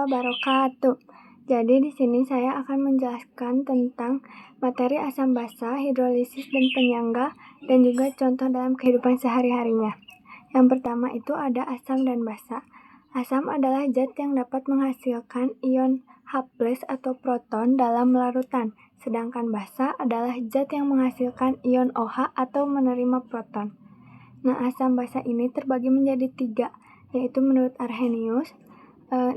wabarakatuh. Jadi di sini saya akan menjelaskan tentang materi asam basa, hidrolisis dan penyangga, dan juga contoh dalam kehidupan sehari-harinya. Yang pertama itu ada asam dan basa. Asam adalah zat yang dapat menghasilkan ion H+ atau proton dalam larutan, sedangkan basa adalah zat yang menghasilkan ion OH atau menerima proton. Nah, asam basa ini terbagi menjadi 3, yaitu menurut Arrhenius,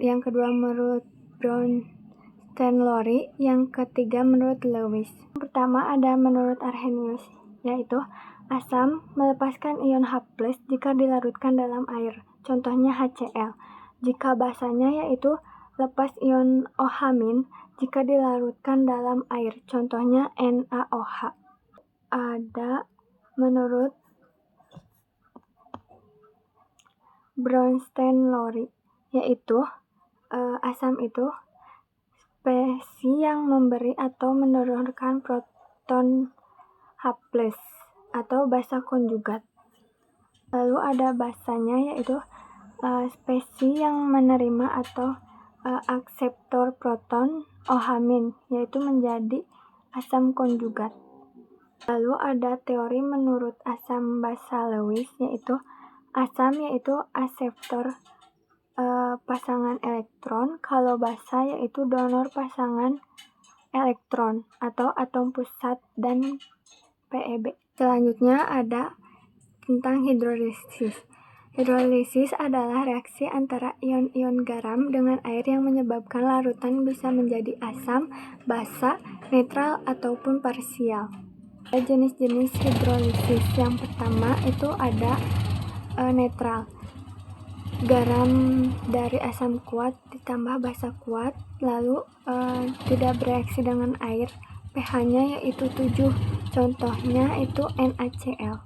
yang kedua menurut Brownstein-Lowry, yang ketiga menurut Lewis. Yang pertama ada menurut Arrhenius, yaitu asam melepaskan ion H+ jika dilarutkan dalam air, contohnya HCl. Jika basanya yaitu lepas ion OH- jika dilarutkan dalam air, contohnya NaOH. Ada menurut Brownstein-Lowry, yaitu asam itu spesies yang memberi atau menurunkan proton H+ atau basa konjugat. Lalu ada basanya, yaitu spesies yang menerima atau akseptor proton OH-, yaitu menjadi asam konjugat. Lalu ada teori menurut asam basa Lewis, yaitu asam yaitu akseptor pasangan elektron, kalau basa yaitu donor pasangan elektron atau atom pusat dan PeB. Selanjutnya ada tentang hidrolisis. Hidrolisis adalah reaksi antara ion-ion garam dengan air yang menyebabkan larutan bisa menjadi asam, basa, netral, ataupun parsial. Ada jenis-jenis hidrolisis. Yang pertama itu ada netral. Garam dari asam kuat ditambah basa kuat, lalu tidak bereaksi dengan air, pH-nya yaitu 7, contohnya itu NaCl.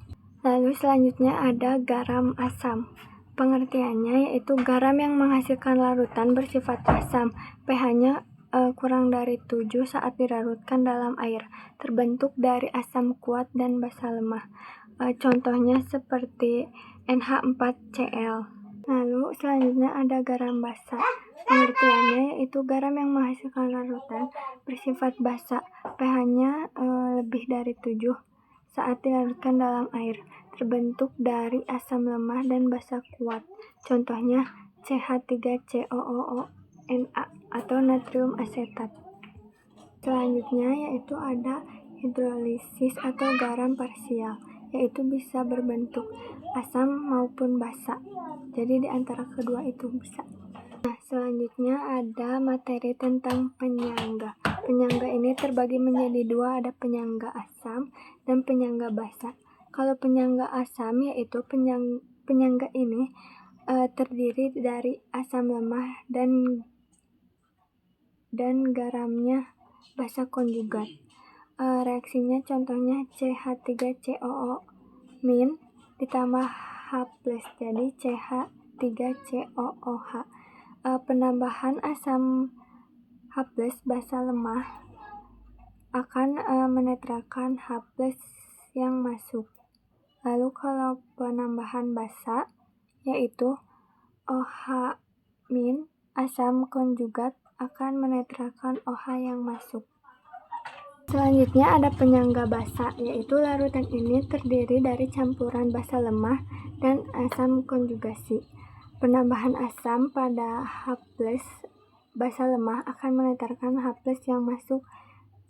Lalu selanjutnya ada garam asam. Pengertiannya yaitu garam yang menghasilkan larutan bersifat asam, pH-nya kurang dari 7 saat dilarutkan dalam air, terbentuk dari asam kuat dan basa lemah. Contohnya seperti NH4Cl. Lalu selanjutnya ada garam basa. Pengertiannya yaitu garam yang menghasilkan larutan bersifat basa, pH-nya lebih dari 7 saat dilarutkan dalam air, terbentuk dari asam lemah dan basa kuat. Contohnya CH3COONa atau natrium asetat. Selanjutnya yaitu ada hidrolisis atau garam parsial, yaitu bisa berbentuk asam maupun basa. Jadi di antara kedua itu bisa. Nah, selanjutnya ada materi tentang penyangga. Penyangga ini terbagi menjadi 2, ada penyangga asam dan penyangga basa. Kalau penyangga asam yaitu penyangga ini terdiri dari asam lemah dan garamnya basa konjugat. Reaksinya contohnya CH3COO- ditambah H+, jadi CH3COOH. Penambahan asam H+ basa lemah akan menetralkan H+ yang masuk. Lalu kalau penambahan basa yaitu OH- asam konjugat akan menetralkan OH yang masuk. Selanjutnya ada penyangga basa, yaitu larutan ini terdiri dari campuran basa lemah dan asam konjugasi. Penambahan asam pada H+ basa lemah akan menetralkan H+ yang masuk,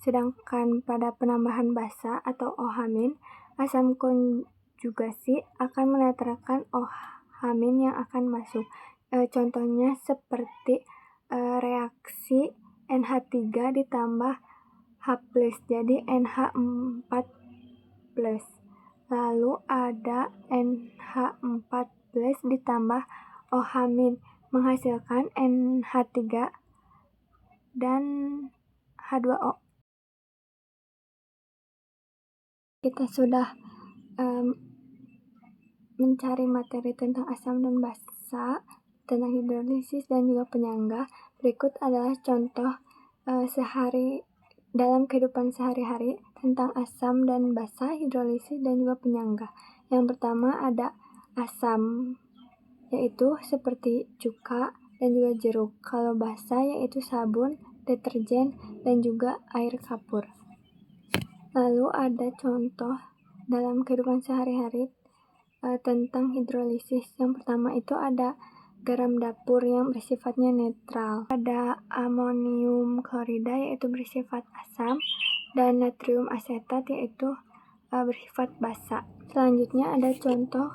sedangkan pada penambahan basa atau OH-, asam konjugasi akan menetralkan OH- yang akan masuk. Contohnya seperti reaksi NH3 ditambah H+, jadi NH4+. Lalu ada NH4+ ditambah OH- menghasilkan NH3 dan H2O. Kita sudah mencari materi tentang asam dan basa, tentang hidrolisis dan juga penyangga. Berikut adalah contoh dalam kehidupan sehari-hari tentang asam dan basa, hidrolisis dan juga penyangga. Yang pertama ada asam, yaitu seperti cuka, dan juga jeruk. Kalau basah yaitu sabun, deterjen, dan juga air kapur. Lalu ada contoh dalam kehidupan sehari-hari tentang hidrolisis. Yang pertama itu ada garam dapur yang bersifatnya netral. Ada amonium klorida yaitu bersifat asam, dan natrium asetat yaitu bersifat basa. Selanjutnya ada contoh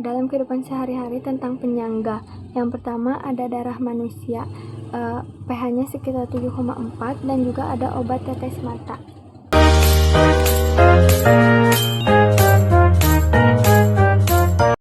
dalam kehidupan sehari-hari tentang penyangga. Yang pertama ada darah manusia, pH-nya sekitar 7,4, dan juga ada obat tetes mata.